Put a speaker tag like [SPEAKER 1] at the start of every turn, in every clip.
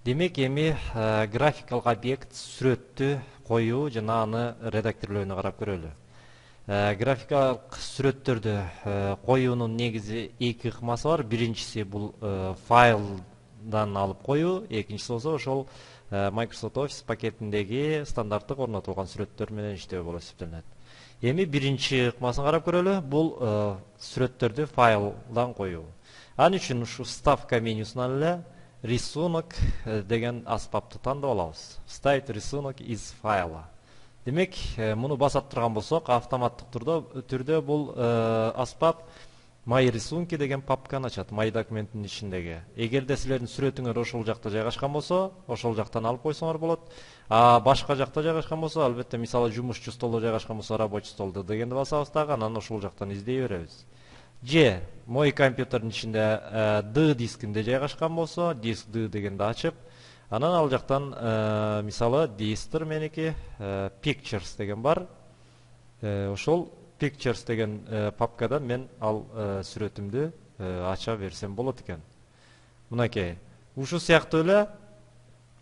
[SPEAKER 1] Демек эми графикалык объект сүрөттү коюу жана аны редакторлоонуна карап көрөлү. Графикалык сүрөттөрдү коюунун негизи эки ыкмасы бар. Биринчиси бул файлдан алып коюу, экинчиси болсо ошол Microsoft Office пакетиндеги стандарттык орнотулган сүрөттөр менен иштөө болуп эсептелет. Эми биринчи ыкмасын карап көрөлү. Бул сүрөттөрдү файлдан коюу. Ал үчүн ушу вставка менюсунан эле рисунок деген аспапты тандап алабыз. Вставить рисунок из файла. Демек, муну басып турган болсок, автоматтык түрдө бул аспап My рисунки деген папканы ачат, My документтин ичиндеги. Эгерде силердин сүрөтүңөр ошол жакта жайгашкан болсо, ошол жактан алып койсоңор болот. А башка жакта жайгашкан болсо, албетте мисалы жумушчу столдо жайгашкан болсо, рабочий столдо дегенди басабыз дагы, анан ошол жактан издей беребиз. Же мой компьютердин ичинде D дискинде жайгашкан болсо, диск D дегенди ачып, анан ал жактан мисалы дистер меники pictures деген бар. Ошол pictures деген папкадан мен ал сүрөтүмдү ача берсем болот экен. Мынакей. Ушул сыяктуу эле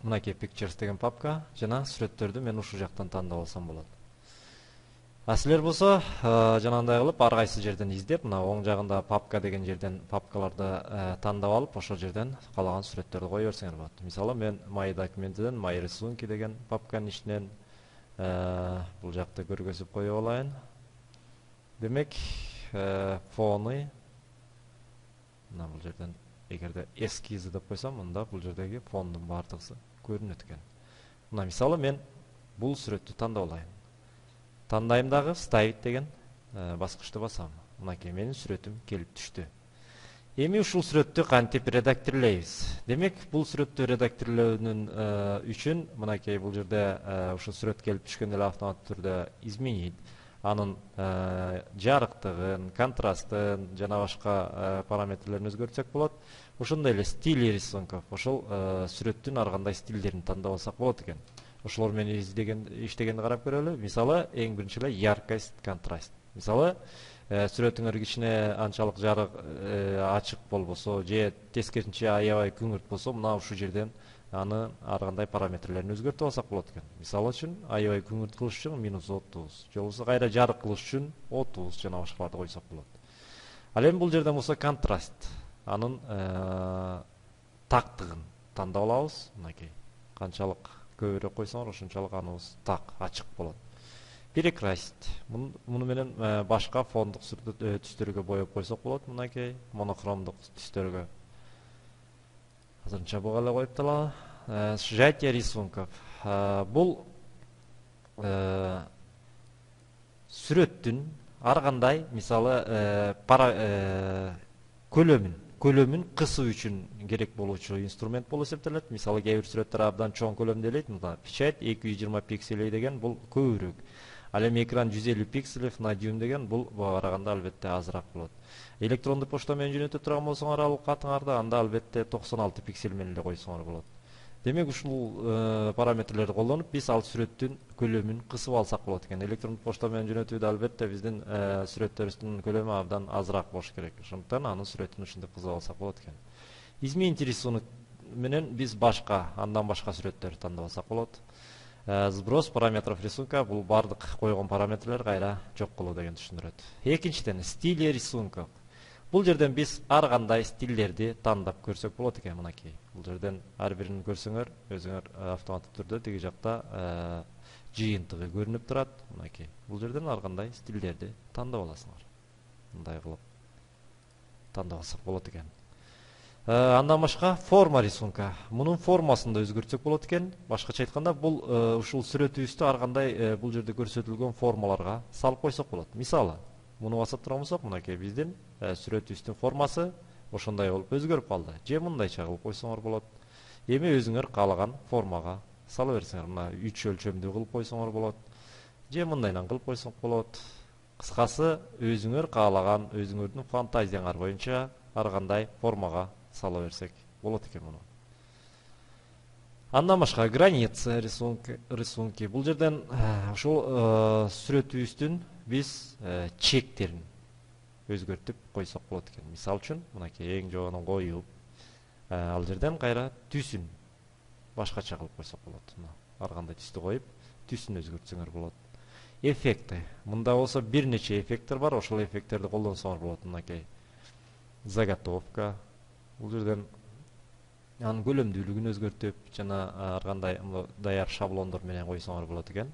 [SPEAKER 1] мынакей pictures деген папка жана сүрөттөрдү мен ушул жактан тандап алсам болот. А силер болсо жанагындай кылып ар кайсы жерден издеп, мына оң жагында папка деген жерден папкаларды тандап алып, ошол жерден калаган сүрөттөрдү кое берсеңер болот. Мисалы мен My документиден My рисунки деген папканын ичинен бул жакты көргөзүп коюп алайын. Демек, фоны мына бул жерден эгерде эскизы деп койсом, мында бул жердеги фондун бардыгы көрүнөт экен. Мына мисалы мен бул сүрөттү тандап алайын. Тандайым дагы вставить деген баскычты басам. Мынакей менин сүрөтүм келип түштү. Эми ушул сүрөттү кантип редакторлойбуз? Демек, бул сүрөттү редакторлоонун үчүн мынакей бул жерде ушул сүрөт келип түшкөндө эле автоматтык түрдө изменить, анын жарыктыгын, контрастын жана башка параметрлерин өзгөртсөк болот. Ошондой эле стиль рисунков, ошол сүрөттүн ар кандай стилдерин тандап алсак болот экен. Ошолор менен иштегенди карап көрөлү. Мисалы, эң биринчи эле яркость, контраст. Мисалы, сүрөтүңөр кичине анчалык жарык ачык болбосо, же тескерисинче аябай күңүрт болсо, мына ушул жерден аны ар кандай параметрлерин өзгөртүп алсак болот экен. Мисалы үчүн, аябай күңүрт кылыш үчүн -30, же болбосо кайра жарык кылыш үчүн 30 жана башкаларды койсок болот. Ал эми бул жерден болсо контраст, анын тактыгын тандап алабыз. Мынакей, канчалык көбүрөөк койсоңор, ошончолук аныбыз так, ачык болот. Перекрасить. Муну менен башка фондук түстөргө боеп койсок болот. Мынакей, монохромдук түстөргө. Азырынча буга эле коюп талабы. Сжатие рисунков. Бул сүрөттүн ар кандай, мисалы, көлөмүн кысуу үчүн керек болуучу инструмент болуп эсептелет. Мисалы, кээ бир сүрөттөр абдан чоң көлөмдө элейт. Мына печать 220 пикселей деген бул көбүрөөк. Ал эми экран 150 пикселей на дюйм деген бул буга караганда албетте азыраак болот. Электрондук почта менен жөнөтө турган болсоңор ал катыңарды, анда албетте 96 пиксель менен эле койсоңор болот. Демек, ушул параметрлерди колдонуп биз ал сүрөттүн көлөмүн кысып алсак болот экен. Электрондук почта менен жөнөтүүдө албетте биздин сүрөттөрүбүздүн көлөмү абдан азыраак болуш керек. Ошондуктан анын сүрөтүн ушинтип кысып алсак болот экен. Изменить рисунок менен биз андан башка сүрөттөрдү тандап алсак болот. Сброс параметров рисунка, бул бардык койгон параметрлер кайра жок кылуу деген түшүндүрөт. Экинчиден, стиль рисунков. Бул жерден биз ар кандай стилдерди тандап көрсөк болот экен. Мынакей, бул жерден ар бирин көрсөңөр, өзүңөр автоматтык түрдө тиги жакта жыйынтыгы көрүнүп турат. Мынакей, бул жерден ар кандай стилдерди тандап аласыңар. Мындай кылып тандап алсак болот экен. Андан башка форма рисунка. Мунун формасын да өзгөртсөк болот экен. Башкача айтканда, бул ушул сүрөтүбүздү ар кандай бул жерде көрсөтүлгөн формаларга салып койсок болот. Мисалы, муну басып турган болсок, мынакей биздин сүрөтүбүздүн формасы ошондой болуп өзгөрүп калды. Же мындайча кылып койсоңор болот. Эми өзүңөр каалаган формага сала берсеңер, мына 3 өлчөмдүү кылып койсоңор болот. Же мындайынан кылып койсок болот. Кыскасы, өзүңөр каалаган, өзүңөрдүн фантазияңар боюнча ар кандай формага сала берсек болот экен муну. Андан башка граница рисунки. Бул жерден ушул сүрөтүбүздүн биз чектерин өзгөртүп койсок болот экен. Мисалы үчүн, мынакей эң жогонун коюп, ал жерден кайра түсүн башкача кылып койсок болот. Ар кандай түстү коюп, түсүн өзгөртсөңөр болот. Эффекти. Мында болсо бир нече эффекттер бар, ошол эффекттерди колдонсоңор болот. Мынакей. Заготовка. Бул жерден анын көлөмдүүлүгүн өзгөртүп, жана ар кандай даяр шаблондор менен койсоңор болот экен.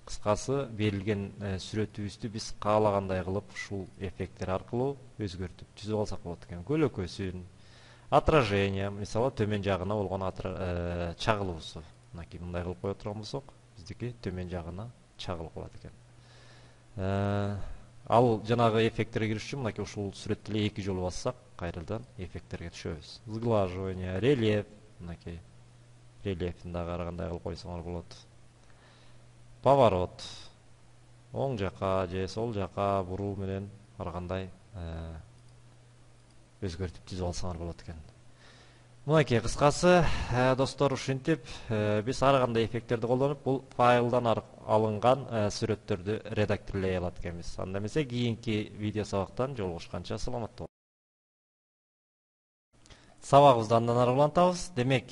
[SPEAKER 1] Кыскасы, берилген сүрөтүбүздү биз каалагандай кылып, ушул эффекттер аркылуу өзгөртүп түзүп алсак болот экен. Көлөкөсүн, отражение, мисалы төмөн жагына болгон чагылуусу. Мынакей мындай кылып кое турган болсок, биздики төмөн жагына чагылып калат экен. Ал жанагы эффекттерге кириш үчүн мынакей ушул сүрөттү эле 2 жолу бассак, кайрадан эффекттерге түшөбүз. Сглаживание, рельеф, мынакей рельефин дагы ар кандай кылып койсоңор болот. Поворот. Оң жака же сол жака буруу менен ар кандай өзгөртүп түзүп алсаңар болот экен. Мынакей кыскасы, достор, ушинтип биз ар кандай эффекттерди колдонуп, бул файлдан алынган сүрөттөрдү редакторлой алат экенбиз. Анда эмесе кийинки видео сабактан жолугушканча саламат болуңуздар. Сабагыбызды андан ары улантабыз. Демек,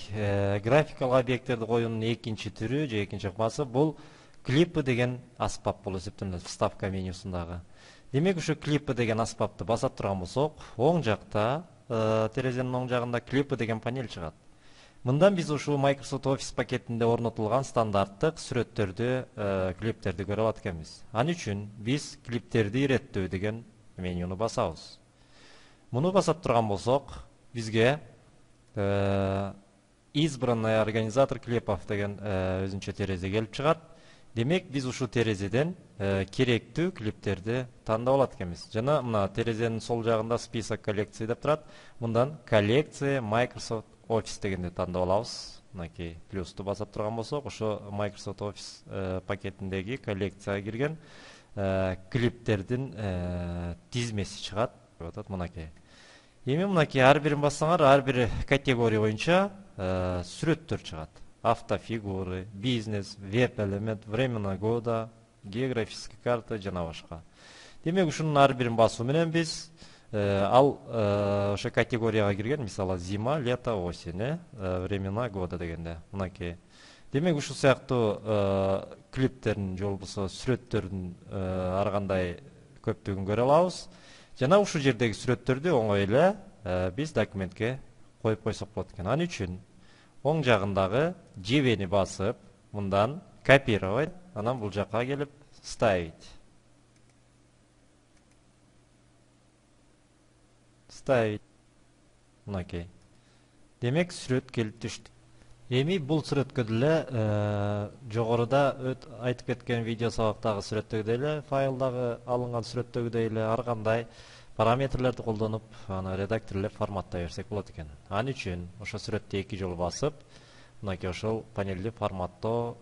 [SPEAKER 1] графикалык объекттерди коюунун экинчи түрү же экинчи ыкмасы бул клипы деген аспап болуп эсептелет, вставка менюсундагы. Демек, ушу клипы деген аспапты баса турган болсок, оң жакта, терезенин оң жагында клипы деген панель чыгат. Мындан биз ушул Microsoft Office пакетинде орнотулган стандарттык сүрөттөрдү, клиптерди көрө алат экенбиз. Ал үчүн биз клиптерди иреттөө деген менюну басабыз. Муну басап турган болсок, бизге избранный организатор клипов деген өзүнчө терезе келип чыгат. Демек, биз ушул терезеден керектүү клиптерди тандап алат экенбиз. Жана мына терезенин сол жагында список коллекции деп турат. Мындан коллекция Microsoft Office дегенди тандап алабыз. Мынакей плюсту басап турган болсок, ошо Microsoft Office пакетиндеги коллекцияга кирген клиптердин тизмеси чыгат. Мынакей. Эми мынакей ар бирин бассаңар, ар бир категория боюнча сүрөттөр чыгат. Автофигуры, бизнес, веб-элемент, времена года, географическая карта жана башка. Демек, ушунун ар бирин басуу менен биз ал ошо категорияга кирген, мисалы зима, лето, осень, времена года дегенде. Мынакей. Демек, ушул сыяктуу клиптердин же болбосо сүрөттөрдүн ар кандай көптүгүн көрө алабыз. Жана ушул жердеги сүрөттөрдү оңой эле биз документке коюп койсок болот экен. Ал үчүн оң жагындагы жебени басып, мындан копировать, анан бул жакка келип ставить. Ставить. Мынакей. Демек, сүрөт келип түштү. Эми бул сүрөткө деле жогоруда айтып кеткен видео сабактагы сүрөттөгүдөй эле, файлдагы алынган сүрөттөгүдөй эле ар кандай параметрлерди колдонуп, аны редакторлоп форматтай берсек болот экен. Ал үчүн ошо сүрөттү 2 жолу басып, мынакей ошол панелди форматтоо,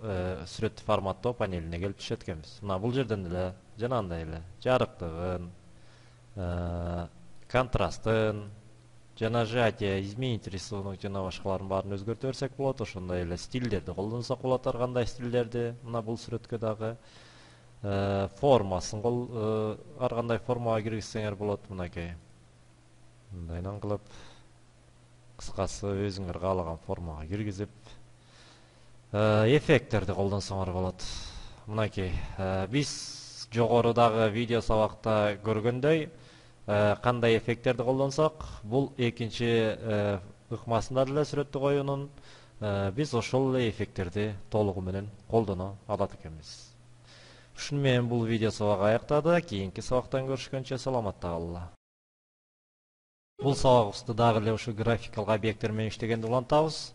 [SPEAKER 1] сүрөттү форматтоо панелине келип түшөт экенбиз. Мына бул жерден эле жанагындай эле жарыктыгын, контрастын, жана сжатие, изменить рисунок жана башкалардын баарын өзгөртө берсек болот. Ошондой эле стилдерди колдонсок болот, ар кандай стилдерди. Мына бул сүрөткө дагы формасын ар кандай формага киргизсеңер болот. Мынакей мындайдан кылып, кыскасы өзүңөр каалаган формага киргизип, эффекттерди колдонсоңор болот. Мынакей биз жогорудагы видео сабакта көргөндөй кандай эффекттерди колдонсок, бул экинчи ыкмасында деле сүрөттү коюунун биз ошол эле эффекттерди толугу менен колдоно алат экенбиз. Ушуну менен бул видео сабак аяктады. Кийинки сабактан көрүшкөнчө саламатта калгыла. Бул сабагыбызды дагы эле ушу графикалык объекттер менен иштегенди улантабыз.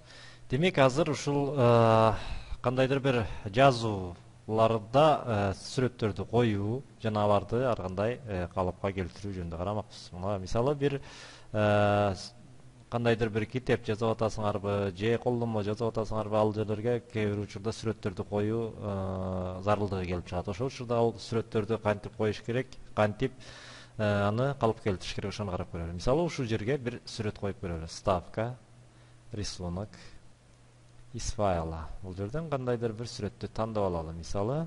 [SPEAKER 1] Демек, азыр ушул кандайдыр бир жазууларда сүрөттөрдү коюу жана аларды ар кандай калыпка келтирүү жөнүндө карамакпыз. Мына мисалы бир кандайдыр бир китеп жазып атасыңарбы, же колдонмо жазып атасыңарбы, ал жерлерге кээ бир учурда сүрөттөрдү коюу зарылдыгы келип чыгат. Ошол учурда ал сүрөттөрдү кантип коюш керек, кантип аны калыпка келтириш керек, ошону карап көрөлү. Мисалы ушул жерге бир сүрөт коюп көрөлү. Ставка, рисунок, из файла. Бул жерден кандайдыр бир сүрөттү тандап алалы. Мисалы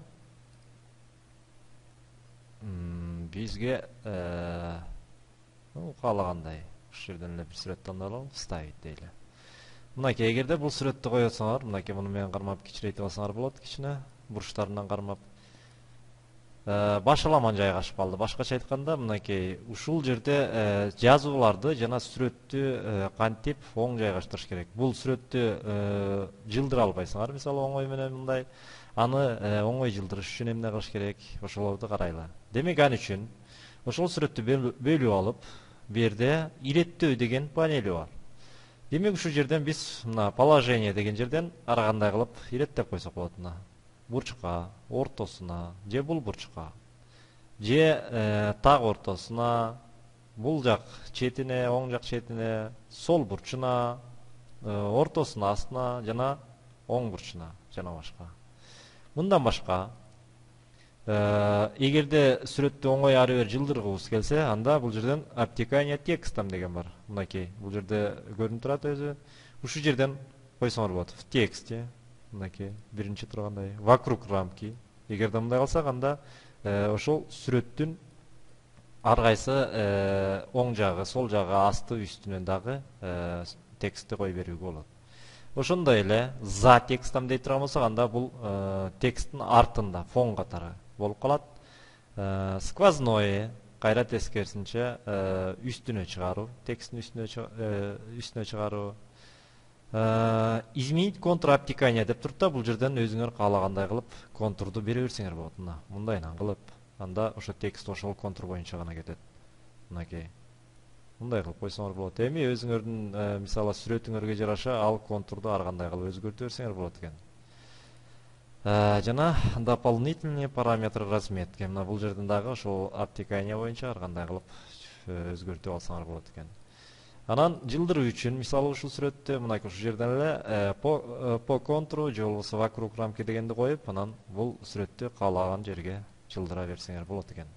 [SPEAKER 1] бизге каалагандай ушул жерден эле бир сүрөт тандап алалы, вставить дейли. Мынакей эгерде бул сүрөттү коесоңор, мынакей муну менен кармап кичирейтип алсаңар болот, кичине бурчтарынан кармап. Башаламан жайгашып калды. Башкача айтканда, мынакей ушул жерде жазууларды жана сүрөттү кантип оң жайгаштырыш керек. Бул сүрөттү жылдыра албайсыңар, мисалы оңой менен мындай. Аны оңой жылдырыш үчүн эмне кылыш керек? Ошолорду карайлы. Демек ал үчүн ошол сүрөттү бөлүп алып, бу жерде иреттөө деген панели бар. Демек ушул жерден биз мына положение деген жерден ар кандай кылып иреттеп койсок болот. Мына бурчка, ортосуна, же бул бурчка, же так ортосуна, бул жак четине, оң жак четине, сол бурчуна, ортосуна, астына жана оң бурчуна жана башка. Мындан башка, эгерде сүрөттү оңой ары бери жылдыргыбыз келсе, анда бул жерден обтекание текстом деген бар. Мынакей, бул жерде көрүнүп турат өзү. Ушул жерден койсоңор болот. В тексте, мынакей, биринчи тургандай, вокруг рамки. Эгерде мындай кылсак, анда ошол сүрөттүн ар кайсы оң жагы, сол жагы, асты, үстүнө дагы текстти кое берүүгө болот. Ошондой эле за текстом дей турган болсок, анда бул тексттин артында, фон катары болуп калат. Сквозное, кайра тескерисинче үстүнө чыгаруу, тексттин үстүнө чыгаруу. Изменить контур обтекания деп туруп да, бул жерден өзүңөр каалагандай кылып контурду бере берсеңер болот. Мындайынан кылып, анда ошо текст ошол контур боюнча гана кетет. Мынакей. Мындай кылып койсоңор болот. Эми өзүңөрдүн мисалы сүрөтүңөргө жараша ал контурду ар кандай кылып өзгөртө берсеңер болот экен. Жана дополнительные параметры разметки. Мына бул жерден дагы ошол обтекание боюнча ар кандай кылып өзгөртүп алсаңар болот экен. Анан жылдыруу үчүн мисалы ушул сүрөттү мынакей ушул жерден эле по контуру же болбосо вокруг рамки дегенди коюп, анан бул сүрөттү каалаган жерге жылдыра берсеңер болот экен.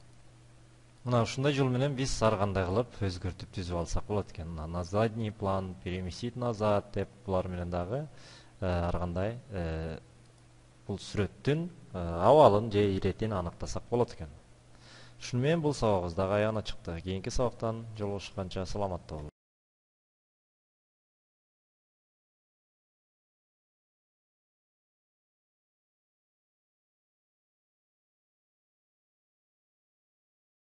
[SPEAKER 1] Мына ушундай жол менен биз ар кандай кылып өзгөртүп түзүп алсак болот экен. На задний план, переместить назад деп булар менен дагы ар кандай бул сүрөттүн абалын же иретин аныктасак болот экен. Ушуну менен бул сабагыбыз дагы аягына чыкты. Кийинки сабактан жолугушканча саламатта болуңуздар.